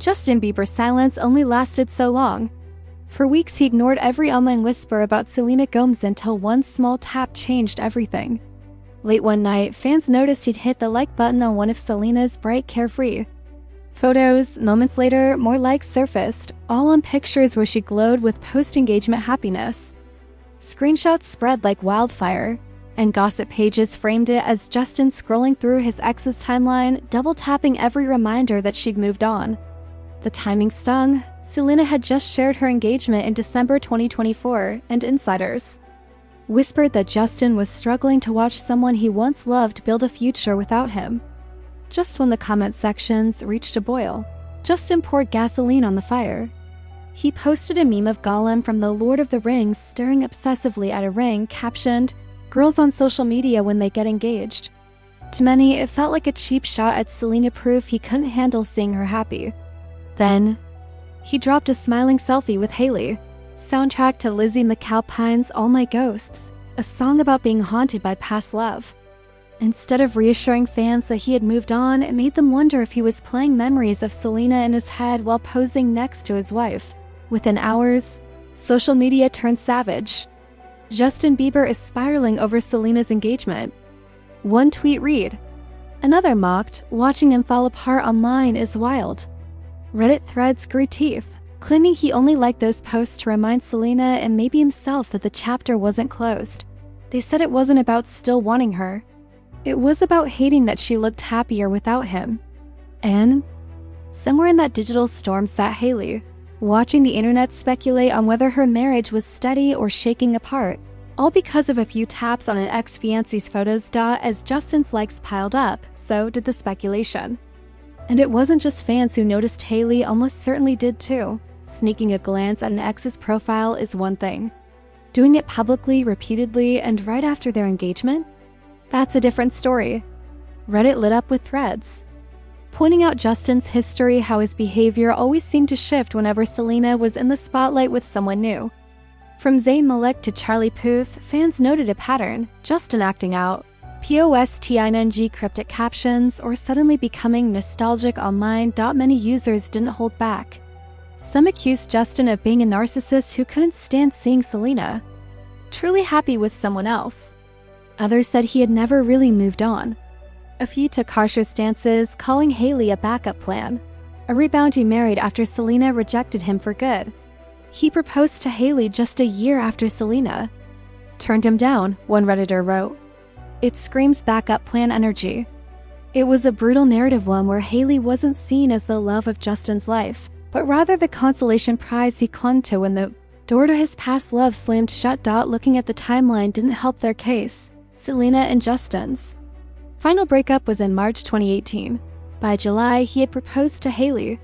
Justin Bieber's silence only lasted so long. For weeks, he ignored every online whisper about Selena Gomez until one small tap changed everything. Late one night, fans noticed he'd hit the like button on one of Selena's bright, carefree photos. Moments later, more likes surfaced, all on pictures where she glowed with post-engagement happiness. Screenshots spread like wildfire, and gossip pages framed it as Justin scrolling through his ex's timeline, double-tapping every reminder that she'd moved on. The timing stung. Selena had just shared her engagement in December 2024, and insiders whispered that Justin was struggling to watch someone he once loved build a future without him. Just when the comment sections reached a boil, Justin poured gasoline on the fire. He posted a meme of Gollum from The Lord of the Rings staring obsessively at a ring, captioned, "Girls on social media when they get engaged." To many, it felt like a cheap shot at Selena, proof he couldn't handle seeing her happy. Then, he dropped a smiling selfie with Hailey, soundtrack to Lizzie McAlpine's All My Ghosts, a song about being haunted by past love. Instead of reassuring fans that he had moved on, it made them wonder if he was playing memories of Selena in his head while posing next to his wife. Within hours, social media turned savage. Justin Bieber is spiraling over Selena's engagement. One tweet read, "Another mocked, watching him fall apart online is wild." Reddit threads grew teeth, claiming he only liked those posts to remind Selena and maybe himself that the chapter wasn't closed. They said it wasn't about still wanting her. It was about hating that she looked happier without him. And somewhere in that digital storm sat Hailey, watching the internet speculate on whether her marriage was steady or shaking apart, all because of a few taps on an ex-fiance's photos. As Justin's likes piled up, so did the speculation. And it wasn't just fans who noticed. Hailey almost certainly did too. Sneaking a glance at an ex's profile is one thing. Doing it publicly, repeatedly, and right after their engagement? That's a different story. Reddit lit up with threads pointing out Justin's history, how his behavior always seemed to shift whenever Selena was in the spotlight with someone new. From Zayn Malik to Charlie Puth, fans noted a pattern: Justin acting out, posting cryptic captions, or suddenly becoming nostalgic online. Many users didn't hold back. Some accused Justin of being a narcissist who couldn't stand seeing Selena truly happy with someone else. Others said he had never really moved on. A few took harsher stances, calling Hailey a backup plan, a rebounding married after Selena rejected him for good. He proposed to Hailey just a year after Selena turned him down, one Redditor wrote. It screams backup plan energy. It was a brutal narrative, one where Hailey wasn't seen as the love of Justin's life, but rather the consolation prize he clung to when the door to his past love slammed shut. Looking at the timeline didn't help their case. Selena and Justin's final breakup was in March 2018. By July, he had proposed to Hailey.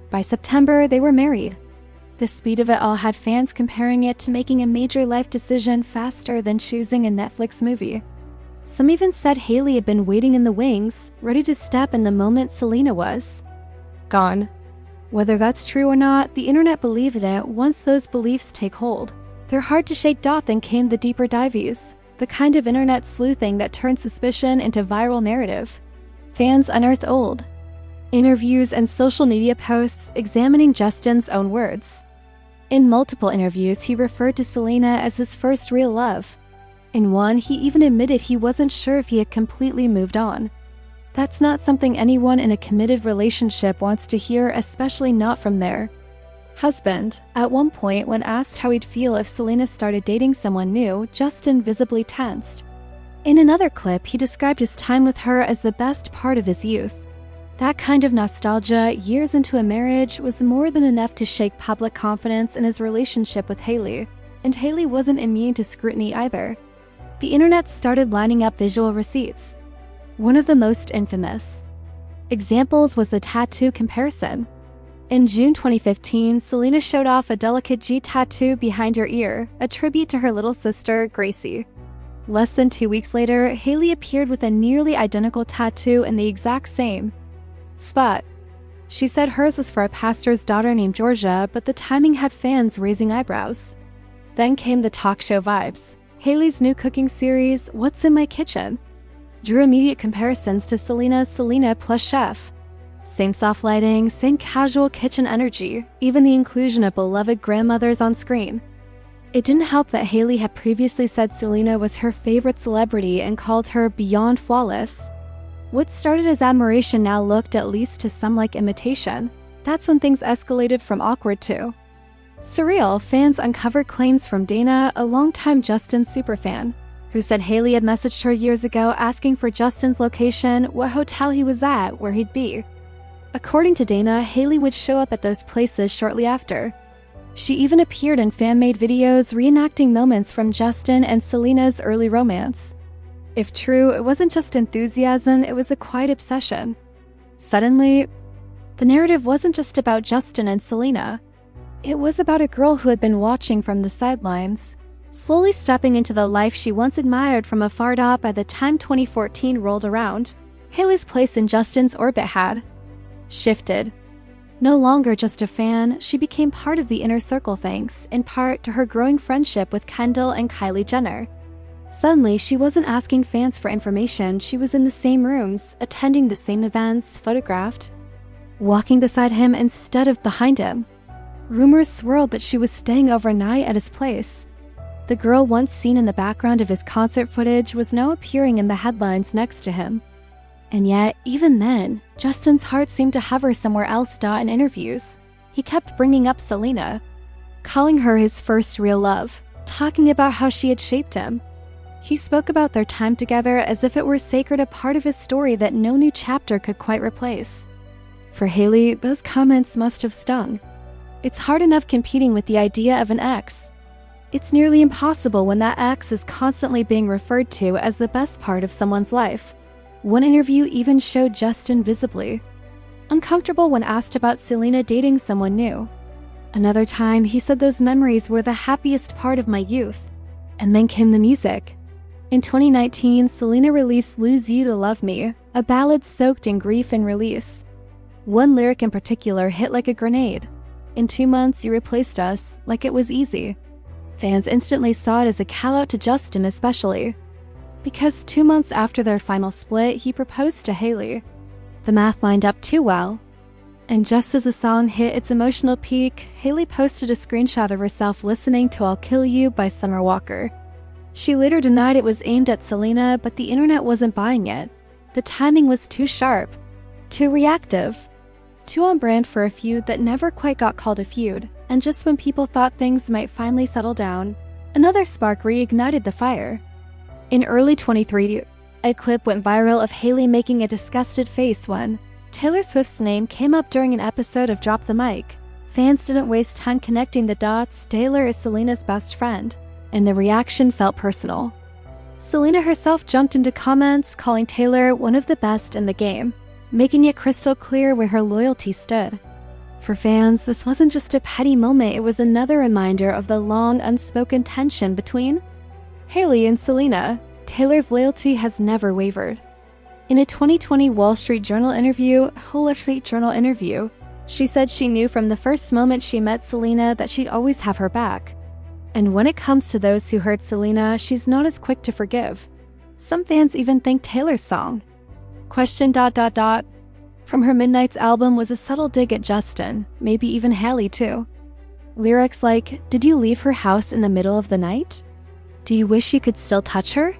By September, they were married. The speed of it all had fans comparing it to making a major life decision faster than choosing a Netflix movie. Some even said Hailey had been waiting in the wings, ready to step in the moment Selena was gone. Whether that's true or not, the internet believed it. Once those beliefs take hold, they're hard to shake. Then came the deeper dives, the kind of internet sleuthing that turned suspicion into viral narrative. Fans unearthed old interviews and social media posts examining Justin's own words. In multiple interviews, he referred to Selena as his first real love. In one, he even admitted he wasn't sure if he had completely moved on. That's not something anyone in a committed relationship wants to hear, especially not from their husband. At one point, when asked how he'd feel if Selena started dating someone new, Justin visibly tensed. In another clip, he described his time with her as the best part of his youth. That kind of nostalgia, years into a marriage, was more than enough to shake public confidence in his relationship with Hailey. And Hailey wasn't immune to scrutiny either. The internet started lining up visual receipts. One of the most infamous examples was the tattoo comparison. In June 2015, Selena showed off a delicate G tattoo behind her ear, a tribute to her little sister, Gracie. Less than 2 weeks later, Hailey appeared with a nearly identical tattoo in the exact same spot. She said hers was for a pastor's daughter named Georgia, but the timing had fans raising eyebrows. Then came the talk show vibes. Hailey's new cooking series, What's in My Kitchen, drew immediate comparisons to Selena's Selena plus Chef. Same soft lighting, same casual kitchen energy, even the inclusion of beloved grandmothers on screen. It didn't help that Hailey had previously said Selena was her favorite celebrity and called her beyond flawless. What started as admiration now looked at least to some like imitation. That's when things escalated from awkward to surreal. Fans uncovered claims from Dana, a longtime Justin superfan, who said Hailey had messaged her years ago asking for Justin's location, what hotel he was at, where he'd be. According to Dana, Hailey would show up at those places shortly after. She even appeared in fan-made videos reenacting moments from Justin and Selena's early romance. If true, it wasn't just enthusiasm, it was a quiet obsession. Suddenly, the narrative wasn't just about Justin and Selena. It was about a girl who had been watching from the sidelines, slowly stepping into the life she once admired from afar. By the time 2014 rolled around, Hailey's place in Justin's orbit had shifted. No longer just a fan, she became part of the inner circle thanks, in part, to her growing friendship with Kendall and Kylie Jenner. Suddenly, she wasn't asking fans for information, she was in the same rooms, attending the same events, photographed, walking beside him instead of behind him. Rumors swirled that she was staying overnight at his place. The girl once seen in the background of his concert footage was now appearing in the headlines next to him. And yet, even then, Justin's heart seemed to hover somewhere else. In interviews, he kept bringing up Selena, calling her his first real love, talking about how she had shaped him. He spoke about their time together as if it were sacred, a part of his story that no new chapter could quite replace. For Hailey, those comments must have stung. It's hard enough competing with the idea of an ex. It's nearly impossible when that ex is constantly being referred to as the best part of someone's life. One interview even showed Justin visibly uncomfortable when asked about Selena dating someone new. Another time, he said those memories were the happiest part of my youth. And then came the music. In 2019, Selena released Lose You to Love Me, a ballad soaked in grief and release. One lyric in particular hit like a grenade. In 2 months, you replaced us, like it was easy. Fans instantly saw it as a call-out to Justin especially, because 2 months after their final split, he proposed to Hailey. The math lined up too well. And just as the song hit its emotional peak, Hailey posted a screenshot of herself listening to I'll Kill You by Summer Walker. She later denied it was aimed at Selena, but the internet wasn't buying it. The timing was too sharp, too reactive, too on brand for a feud that never quite got called a feud. And just when people thought things might finally settle down, another spark reignited the fire. In early 2023, a clip went viral of Hailey making a disgusted face when Taylor Swift's name came up during an episode of Drop the Mic. Fans didn't waste time connecting the dots. Taylor is Selena's best friend, and the reaction felt personal. Selena herself jumped into comments, calling Taylor one of the best in the game, making it crystal clear where her loyalty stood. For fans, this wasn't just a petty moment, it was another reminder of the long, unspoken tension between Hailey and Selena. Taylor's loyalty has never wavered. In a 2020 Wall Street Journal interview, she said she knew from the first moment she met Selena that she'd always have her back. And when it comes to those who hurt Selena, she's not as quick to forgive. Some fans even think Taylor's song, from her Midnights album was a subtle dig at Justin, maybe even Hailey too. Lyrics like, did you leave her house in the middle of the night? Do you wish you could still touch her?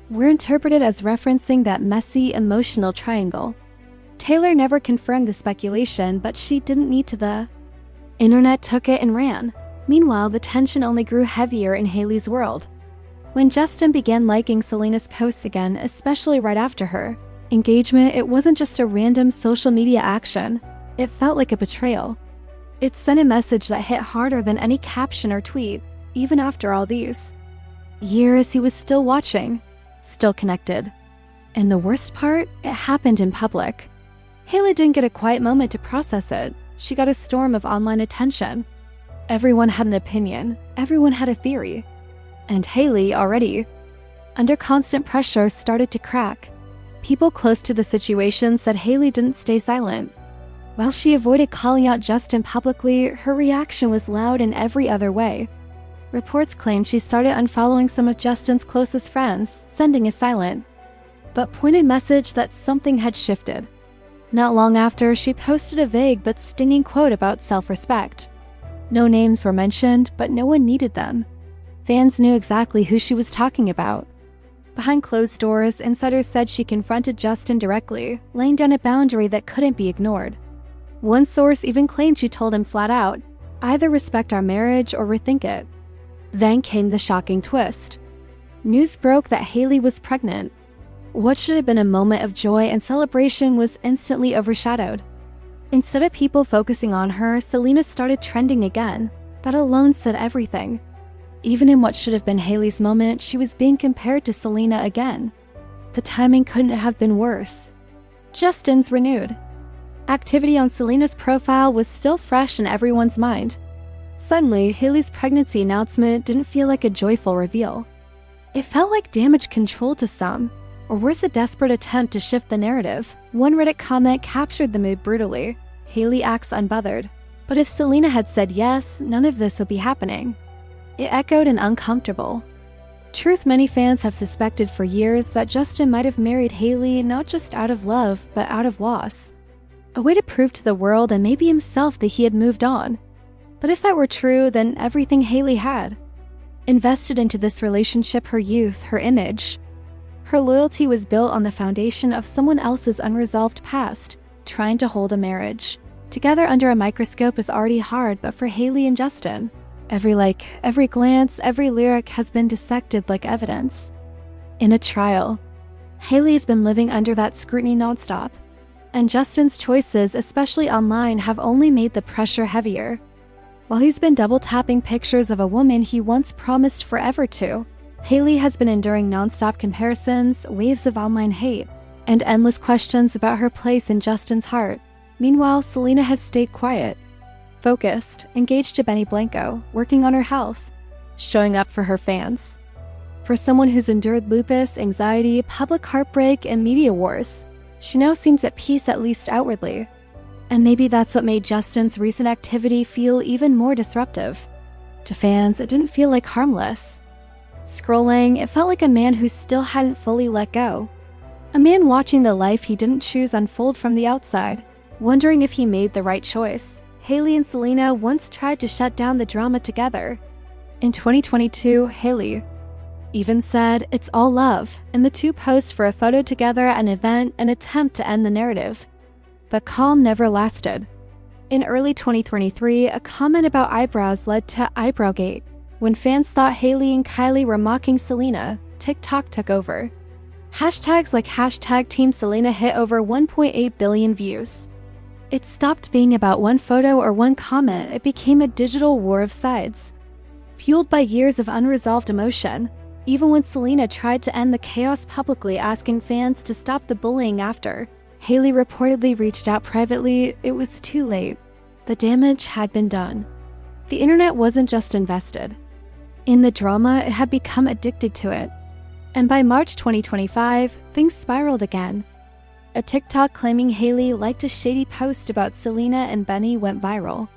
Were interpreted as referencing that messy, emotional triangle. Taylor never confirmed the speculation, but she didn't need to. The internet took it and ran. Meanwhile, the tension only grew heavier in Hailey's world. When Justin began liking Selena's posts again, especially right after her engagement, it wasn't just a random social media action. It felt like a betrayal. It sent a message that hit harder than any caption or tweet. Even after all these years, he was still watching, still connected. And the worst part, it happened in public. Hailey didn't get a quiet moment to process it. She got a storm of online attention. Everyone had an opinion. Everyone had a theory. And Hailey, already under constant pressure, started to crack. People close to the situation said Hailey didn't stay silent. While she avoided calling out Justin publicly, her reaction was loud in every other way. Reports claimed she started unfollowing some of Justin's closest friends, sending a silent but pointed message that something had shifted. Not long after, she posted a vague but stinging quote about self-respect. No names were mentioned, but no one needed them. Fans knew exactly who she was talking about. Behind closed doors, insiders said she confronted Justin directly, laying down a boundary that couldn't be ignored. One source even claimed she told him flat out, "Either respect our marriage or rethink it." Then came the shocking twist. News broke that Hailey was pregnant. What should have been a moment of joy and celebration was instantly overshadowed. Instead of people focusing on her, Selena started trending again. That alone said everything. Even in what should have been Hailey's moment, she was being compared to Selena again. The timing couldn't have been worse. Justin's renewed. Activity on Selena's profile was still fresh in everyone's mind. Suddenly, Hailey's pregnancy announcement didn't feel like a joyful reveal. It felt like damage control to some, or worse, a desperate attempt to shift the narrative. One Reddit comment captured the mood brutally. "Hailey acts unbothered. But if Selena had said yes, none of this would be happening." It echoed an uncomfortable truth many fans have suspected for years, that Justin might have married Hailey not just out of love, but out of loss. A way to prove to the world and maybe himself that he had moved on. But if that were true, then everything Hailey had invested into this relationship, her youth, her image, her loyalty, was built on the foundation of someone else's unresolved past, trying to hold a marriage together under a microscope is already hard, but for Hailey and Justin, every like, every glance, every lyric has been dissected like evidence. In a trial, Hailey's been living under that scrutiny nonstop, and Justin's choices, especially online, have only made the pressure heavier. While he's been double-tapping pictures of a woman he once promised forever to, Hailey has been enduring nonstop comparisons, waves of online hate, and endless questions about her place in Justin's heart. Meanwhile, Selena has stayed quiet, focused, engaged to Benny Blanco, working on her health, showing up for her fans. For someone who's endured lupus, anxiety, public heartbreak, and media wars, she now seems at peace, at least outwardly. And maybe that's what made Justin's recent activity feel even more disruptive. To fans, it didn't feel like harmless. Scrolling, it felt like a man who still hadn't fully let go. A man watching the life he didn't choose unfold from the outside, wondering if he made the right choice. Hailey and Selena once tried to shut down the drama together. In 2022, Hailey even said, "It's all love," and the two posed for a photo together at an event, an attempt to end the narrative. But calm never lasted. In early 2023, a comment about eyebrows led to Eyebrowgate. When fans thought Hailey and Kylie were mocking Selena, TikTok took over. Hashtags like #TeamSelena hit over 1.8 billion views. It stopped being about one photo or one comment, it became a digital war of sides. Fueled by years of unresolved emotion, even when Selena tried to end the chaos publicly, asking fans to stop the bullying after, Hailey reportedly reached out privately, it was too late. The damage had been done. The internet wasn't just invested in the drama, it had become addicted to it. And by March 2025, things spiraled again. A TikTok claiming Hailey liked a shady post about Selena and Benny went viral.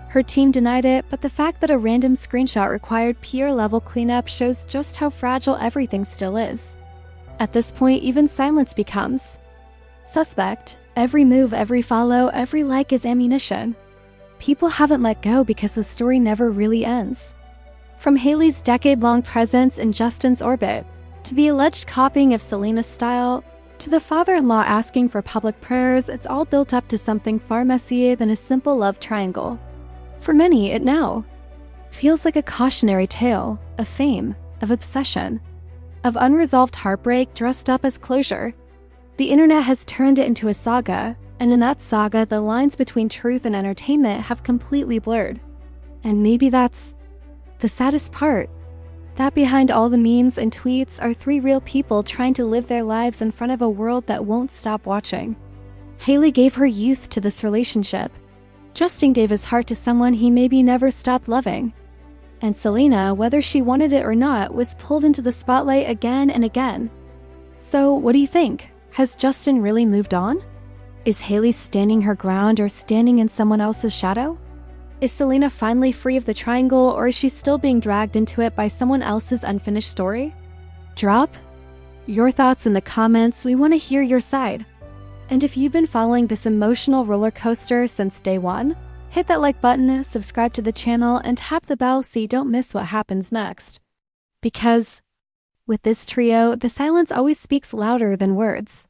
Her team denied it, but the fact that a random screenshot required PR-level cleanup shows just how fragile everything still is. At this point, even silence becomes suspect. Every move, every follow, every like is ammunition. People haven't let go because the story never really ends. From Hailey's decade-long presence in Justin's orbit, to the alleged copying of Selena's style, to the father-in-law asking for public prayers, it's all built up to something far messier than a simple love triangle. For many, it now feels like a cautionary tale of fame, of obsession, of unresolved heartbreak dressed up as closure. The internet has turned it into a saga, and in that saga, the lines between truth and entertainment have completely blurred. And maybe that's the saddest part. That behind all the memes and tweets are three real people trying to live their lives in front of a world that won't stop watching. Hailey gave her youth to this relationship. Justin gave his heart to someone he maybe never stopped loving. And Selena, whether she wanted it or not, was pulled into the spotlight again and again. So, what do you think? Has Justin really moved on? Is Hailey standing her ground or standing in someone else's shadow? Is Selena finally free of the triangle, or is she still being dragged into it by someone else's unfinished story? Drop your thoughts in the comments. We want to hear your side. And if you've been following this emotional roller coaster since day one, hit that like button, subscribe to the channel, and tap the bell so you don't miss what happens next. Because with this trio, the silence always speaks louder than words.